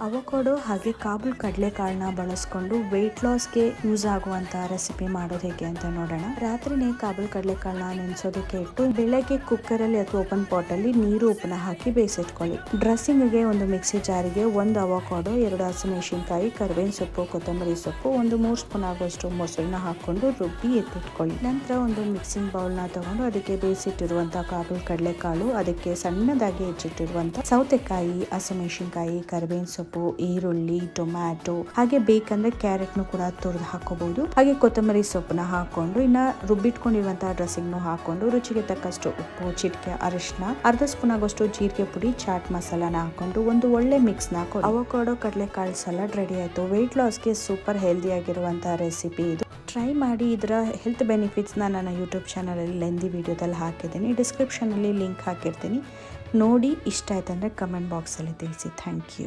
Avocado ಹಾಗೆ ಕಾಬೂಲ್ ಕಡಲೆಕಾಳನ್ನ ಬಳಸ್ಕೊಂಡು weight ಲಾಸ್ಗೆ use ಆಗುವಂತ ರೆಸಿಪಿ ಮಾಡೋದು ಹೇಗೆ ಅಂತ ನೋಡೋಣ. ರಾತ್ರಿನೇ ಕಾಬೂಲ್ ಕಡಲೆಕಾಳನ್ನ ನೆನೆಸೋದಕ್ಕೆ ಇಟ್ಟು ಬೆಳಗ್ಗೆ ಕುಕ್ಕರಲ್ಲಿ ಅಥವಾ ಓಪನ್ ಪಾಟ್ ಅಲ್ಲಿ ನೀರು ಉಪ್ಪನ್ನ ಹಾಕಿ ಬೇಯಿಸಿಟ್ಕೊಳ್ಳಿ. ಡ್ರೆಸ್ಸಿಂಗ್ಗೆ ಒಂದು ಮಿಕ್ಸಿ ಜಾರಿಗೆ ಒಂದು ಅವಕಾಡೋ, 2 ಹಸಿಮೆಣಸಿನಕಾಯಿ, ಕರಿಬೇವಿನ ಸೊಪ್ಪು, ಕೊತ್ತಂಬರಿ ಸೊಪ್ಪು, ಒಂದು 3 ಸ್ಪೂನ್ ಆಗುವಷ್ಟು ಮೊಸರನ್ನ ಹಾಕೊಂಡು ರುಬ್ಬಿ ಎತ್ತಿಟ್ಕೊಳ್ಳಿ. ನಂತರ ಒಂದು ಮಿಕ್ಸಿಂಗ್ ಬೌಲ್ ನ ತಗೊಂಡು ಅದಕ್ಕೆ ಬೇಯಿಸಿಟ್ಟಿರುವಂತಹ ಕಾಬೂಲ್ ಕಡಲೆಕಾಳು, ಅದಕ್ಕೆ ಸಣ್ಣದಾಗಿ ಹೆಚ್ಚಿಟ್ಟಿರುವಂತಹ ಸೌತೆಕಾಯಿ, ಹಸಿಮೆಣಸಿನಕಾಯಿ, ಕರಿಬೇವಿನ ಸೊಪ್ಪು, ಈರುಳ್ಳಿ, ಟೊಮ್ಯಾಟೊ, ಹಾಗೆ ಬೇಕಂದ್ರೆ ಕ್ಯಾರೆಟ್ ಕೂಡ ತುರಿದು ಹಾಕೋಬಹುದು. ಹಾಗೆ ಕೊತ್ತಂಬರಿ ಸೊಪ್ಪನ್ನ ಹಾಕೊಂಡು ಇನ್ನ ರುಬ್ಬಿಟ್ಕೊಂಡಿರುವಂತಹ ಡ್ರೆಸ್ಸಿಂಗ್ ಹಾಕೊಂಡು ರುಚಿಗೆ ತಕ್ಕಷ್ಟು ಉಪ್ಪು, ಚಿಟಿಕೆ ಅರಿಶಿನ, ಅರ್ಧ ಸ್ಪೂನ್ ಆಗೋಷ್ಟು ಜೀರಿಗೆ ಪುಡಿ, ಚಾಟ್ ಮಸಾಲಾನ ಹಾಕೊಂಡು ಒಂದು ಒಳ್ಳೆ ಮಿಕ್ಸ್ ನ ಕೊಡಿ. ಅವಕಾಡೋ ಕಡಲೆಕಾಳು ಸಲಾಡ್ ರೆಡಿ ಆಯ್ತು. ವೆಯ್ಟ್ ಲಾಸ್ಗೆ ಸೂಪರ್ ಹೆಲ್ದಿ ಆಗಿರುವಂತಹ ರೆಸಿಪಿ ಇದು. ಟ್ರೈ ಮಾಡಿ. ಇದರ ಹೆಲ್ತ್ ಬೆನಿಫಿಟ್ಸ್ ನನ್ನ ಯೂಟ್ಯೂಬ್ ಚಾನಲ್ ಅಲ್ಲಿ ಲೆಂದಿ ವಿಡಿಯೋದಲ್ಲಿ ಹಾಕಿದ್ದೀನಿ. ಡಿಸ್ಕ್ರಿಪ್ಷನ್ ಅಲ್ಲಿ ಲಿಂಕ್ ಹಾಕಿರ್ತೀನಿ. ನೋಡಿ ಇಷ್ಟ ಆಯ್ತಂದ್ರೆ ಕಮೆಂಟ್ ಬಾಕ್ಸ್ ಅಲ್ಲಿ ತಿಳಿಸಿ. Thank you.